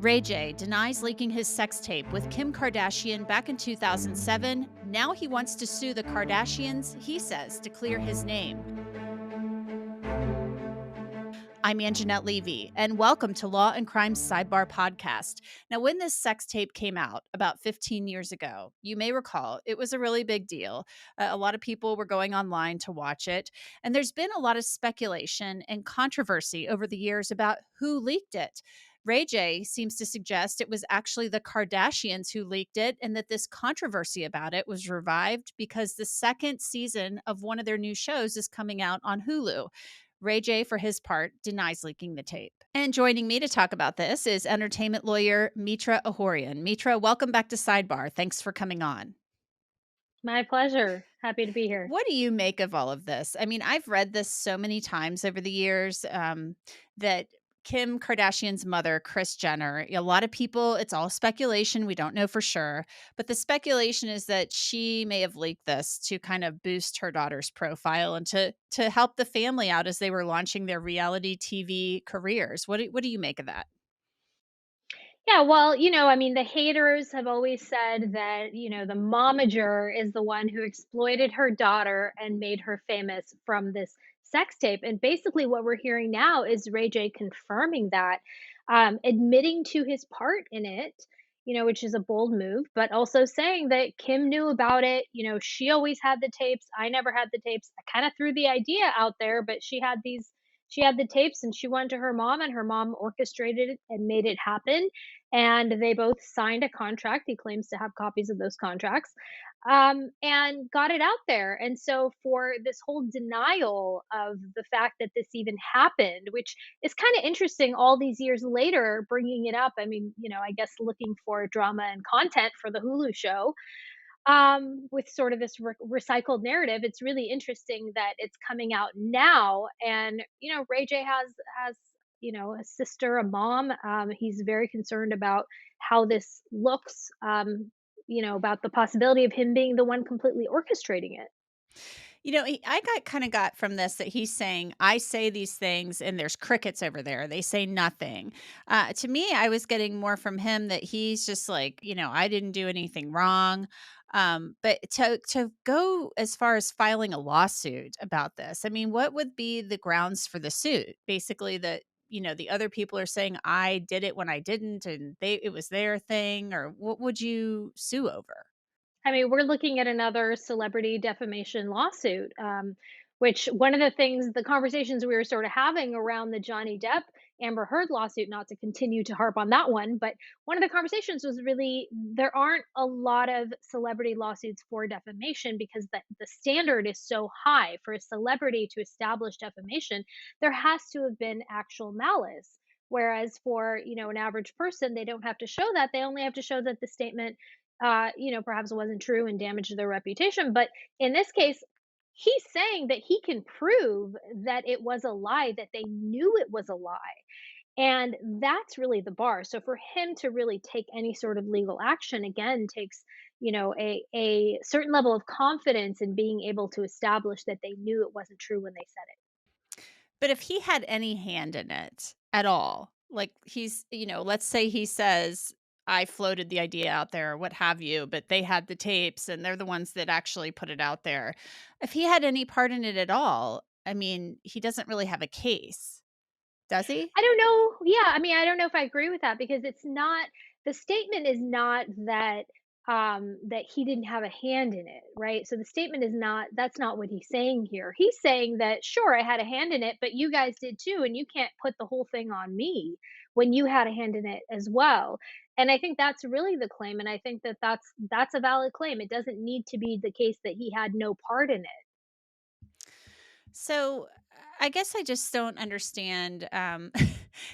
Ray J denies leaking his sex tape with Kim Kardashian back in 2007. Now he wants to sue the Kardashians, he says, to clear his name. I'm Angenette Levy, and welcome to Law&Crime's Sidebar podcast. Now, when this sex tape came out about 15 years ago, you may recall it was a really big deal. A lot of people were going online to watch it, and there's been a lot of speculation and controversy over the years about who leaked it. Ray J seems to suggest it was actually the Kardashians who leaked it, and that this controversy about it was revived because the second season of one of their new shows is coming out on Hulu. Ray J, for his part, denies leaking the tape. And joining me to talk about this is entertainment lawyer Mitra Ahouraian. Mitra, welcome back to Sidebar. Thanks for coming on. My pleasure. Happy to be here. What do you make of all of this? I mean, I've read this so many times over the years that Kim Kardashian's mother, Kris Jenner, a lot of people, it's all speculation. We don't know for sure. But the speculation is that she may have leaked this to kind of boost her daughter's profile and to help the family out as they were launching their reality TV careers. What do you make of that? Yeah, well, the haters have always said that, the momager is the one who exploited her daughter and made her famous from this sex tape. And basically, what we're hearing now is Ray J confirming that, admitting to his part in it, which is a bold move, but also saying that Kim knew about it. She always had the tapes. I never had the tapes. I kind of threw the idea out there, but she had the tapes and she went to her mom, and her mom orchestrated it and made it happen, and they both signed a contract. He claims to have copies of those contracts, and got it out there. And so, for this whole denial of the fact that this even happened, which is kind of interesting all these years later, bringing it up. I mean, I guess looking for drama and content for the Hulu show, with sort of this recycled narrative. It's really interesting that it's coming out now. And Ray J has a sister, a mom. He's very concerned about how this looks. About the possibility of him being the one completely orchestrating it. I got from this that he's saying, I say these things and there's crickets over there. They say nothing. To me, I was getting more from him that he's just like, I didn't do anything wrong. But to go as far as filing a lawsuit about this, I mean, what would be the grounds for the suit? Basically, that the other people are saying I did it when I didn't, and it was their thing, or what would you sue over? I mean, we're looking at another celebrity defamation lawsuit, which one of the things, the conversations we were sort of having around the Johnny Depp Amber Heard lawsuit, not to continue to harp on that one, but one of the conversations was really there aren't a lot of celebrity lawsuits for defamation because the standard is so high for a celebrity to establish defamation. There has to have been actual malice. Whereas for an average person, they don't have to show that. They only have to show that the statement perhaps wasn't true and damaged their reputation. But in this case, he's saying that he can prove that it was a lie, that they knew it was a lie. And that's really the bar. So for him to really take any sort of legal action again takes, a certain level of confidence in being able to establish that they knew it wasn't true when they said it. But if he had any hand in it at all, like let's say he says, I floated the idea out there or what have you, but they had the tapes and they're the ones that actually put it out there. If he had any part in it at all, I mean, he doesn't really have a case, does he? I don't know. Yeah, I mean, I don't know if I agree with that because it's not the statement is not that that he didn't have a hand in it, right? So the statement is not that's not what he's saying here. He's saying that sure, I had a hand in it, but you guys did too, and you can't put the whole thing on me when you had a hand in it as well. And I think that's really the claim, and I think that that's a valid claim. It doesn't need to be the case that he had no part in it. So I guess I just don't understand.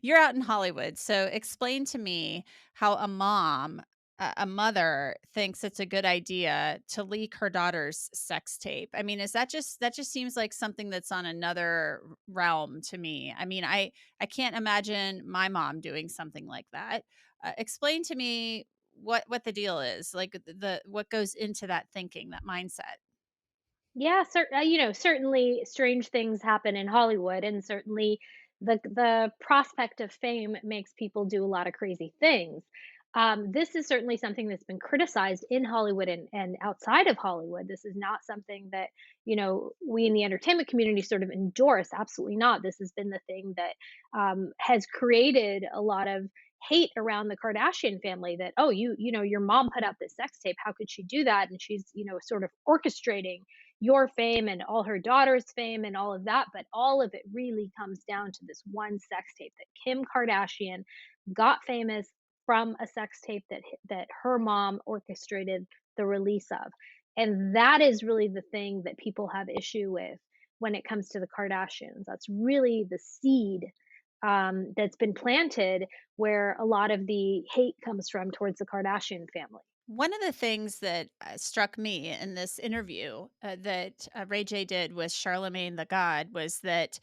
You're out in Hollywood, so explain to me how a mother, thinks it's a good idea to leak her daughter's sex tape. I mean, is that just seems like something that's on another realm to me. I mean, I can't imagine my mom doing something like that. Explain to me what the deal is, like the what goes into that thinking, that mindset. Yeah, certainly strange things happen in Hollywood, and certainly the prospect of fame makes people do a lot of crazy things. This is certainly something that's been criticized in Hollywood and outside of Hollywood. This is not something that, we in the entertainment community sort of endorse. Absolutely not. This has been the thing that has created a lot of hate around the Kardashian family, that, oh, your mom put out this sex tape. How could she do that? And she's, sort of orchestrating your fame and all her daughter's fame and all of that. But all of it really comes down to this one sex tape that Kim Kardashian got famous from a sex tape that her mom orchestrated the release of. And that is really the thing that people have issue with when it comes to the Kardashians. That's really the seed that's been planted, where a lot of the hate comes from towards the Kardashian family. One of the things that struck me in this interview that Ray J did with Charlemagne the God was that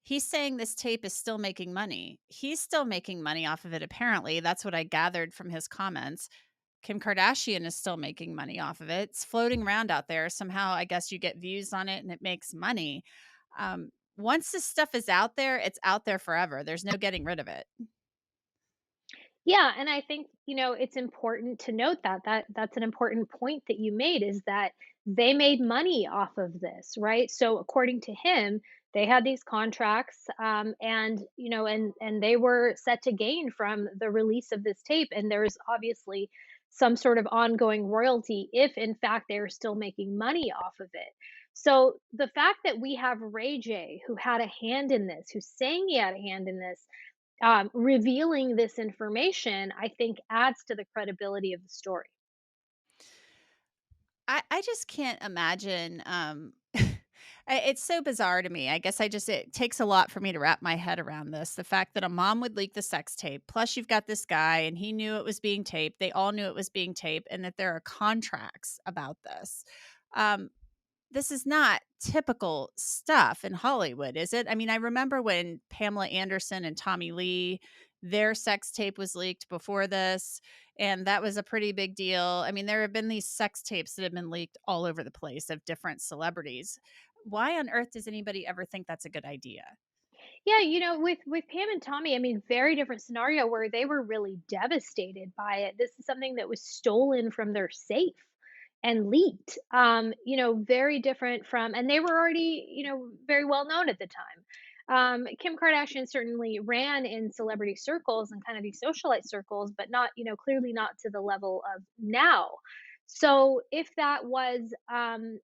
he's saying this tape is still making money. He's still making money off of it, apparently. That's what I gathered from his comments. Kim Kardashian is still making money off of it. It's floating around out there. Somehow, I guess you get views on it and it makes money. Once this stuff is out there, it's out there forever. There's no getting rid of it. Yeah, and I think, it's important to note that's an important point that you made, is that they made money off of this, right? So according to him, they had these contracts, and and they were set to gain from the release of this tape, and there's obviously some sort of ongoing royalty if in fact they're still making money off of it. So the fact that we have Ray J, who had a hand in this, who's saying he had a hand in this, revealing this information, I think adds to the credibility of the story. I just can't imagine, it's so bizarre to me. I guess it takes a lot for me to wrap my head around this. The fact that a mom would leak the sex tape, plus you've got this guy and he knew it was being taped. They all knew it was being taped and that there are contracts about this. Um, this is not typical stuff in Hollywood, is it? I mean, I remember when Pamela Anderson and Tommy Lee, their sex tape was leaked before this, and that was a pretty big deal. I mean, there have been these sex tapes that have been leaked all over the place of different celebrities. Why on earth does anybody ever think that's a good idea? Yeah, with Pam and Tommy, I mean, very different scenario where they were really devastated by it. This is something that was stolen from their safe and leaked. Very different from, and they were already, very well known at the time. Kim Kardashian certainly ran in celebrity circles and kind of these socialite circles, but not, clearly not to the level of now. So if that was,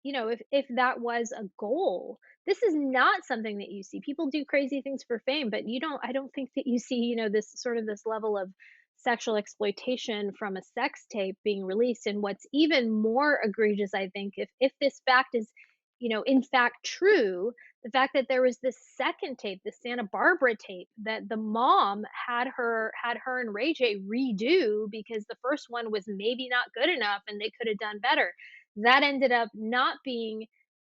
if that was a goal, this is not something that you see. People do crazy things for fame, but I don't think that you see, this sort of this level of sexual exploitation from a sex tape being released. And what's even more egregious, I think, if this fact is, in fact true, the fact that there was this second tape, the Santa Barbara tape, that the mom had her and Ray J redo because the first one was maybe not good enough and they could have done better. That ended up not being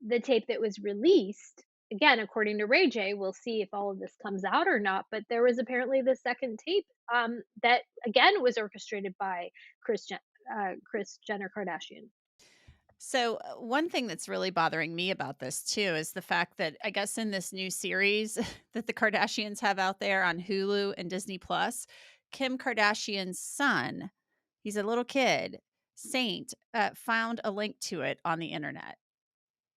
the tape that was released. Again, according to Ray J, we'll see if all of this comes out or not. But there was apparently the second tape, that again was orchestrated by Kris Jenner Kardashian. So, one thing that's really bothering me about this too is the fact that I guess in this new series that the Kardashians have out there on Hulu and Disney Plus, Kim Kardashian's son, he's a little kid, Saint, found a link to it on the internet.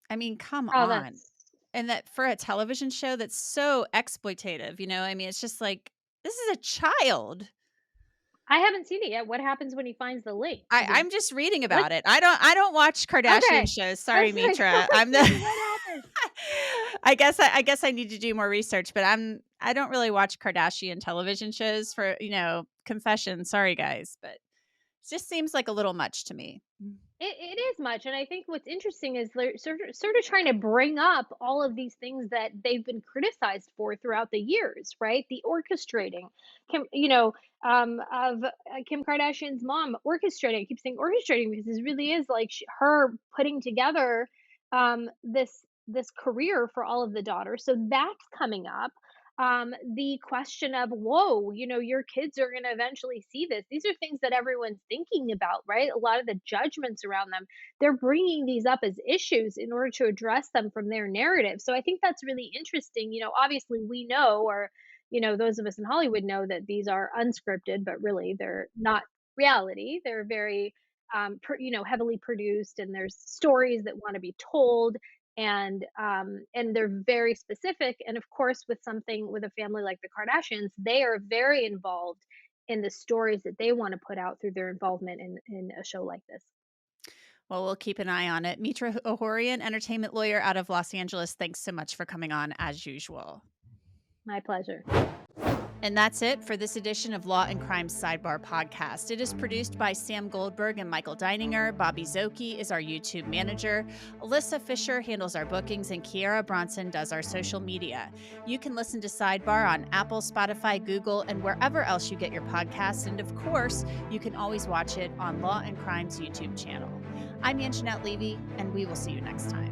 I mean, come Oh, on. that's And that for a television show that's so exploitative, I mean, it's just like, this is a child. I haven't seen it yet. What happens when he finds the link? I'm just reading What? about it. I don't watch Kardashian Okay, shows. Sorry, that's like, I Mitra. was I'm the thinking, what happened? I guess I need to do more research, but I don't really watch Kardashian television shows for, confession. Sorry guys, but it just seems like a little much to me. It is much, and I think what's interesting is they're sort of trying to bring up all of these things that they've been criticized for throughout the years, right? The orchestrating, of Kim Kardashian's mom orchestrating. I keep saying orchestrating because this really is like her putting together this career for all of the daughters. So that's coming up. the question of, whoa, your kids are going to eventually see this. These are things that everyone's thinking about, right? A lot of the judgments around them, they're bringing these up as issues in order to address them from their narrative. So I think that's really interesting. Obviously, we know, or, those of us in Hollywood know that these are unscripted, but really they're not reality. They're very, heavily produced, and there's stories that want to be told, and they're very specific. And of course, with a family like the Kardashians, they are very involved in the stories that they want to put out through their involvement in a show like this. Well, we'll keep an eye on it. Mitra Ahouraian, entertainment lawyer out of Los Angeles, thanks so much for coming on as usual. My pleasure. And that's it for this edition of Law and Crime Sidebar podcast. It is produced by Sam Goldberg and Michael Deininger. Bobby Szoke is our YouTube manager. Alyssa Fisher handles our bookings, and Kiara Bronson does our social media. You can listen to Sidebar on Apple, Spotify, Google, and wherever else you get your podcasts. And of course, you can always watch it on Law and Crime's YouTube channel. I'm Angenette Levy, and we will see you next time.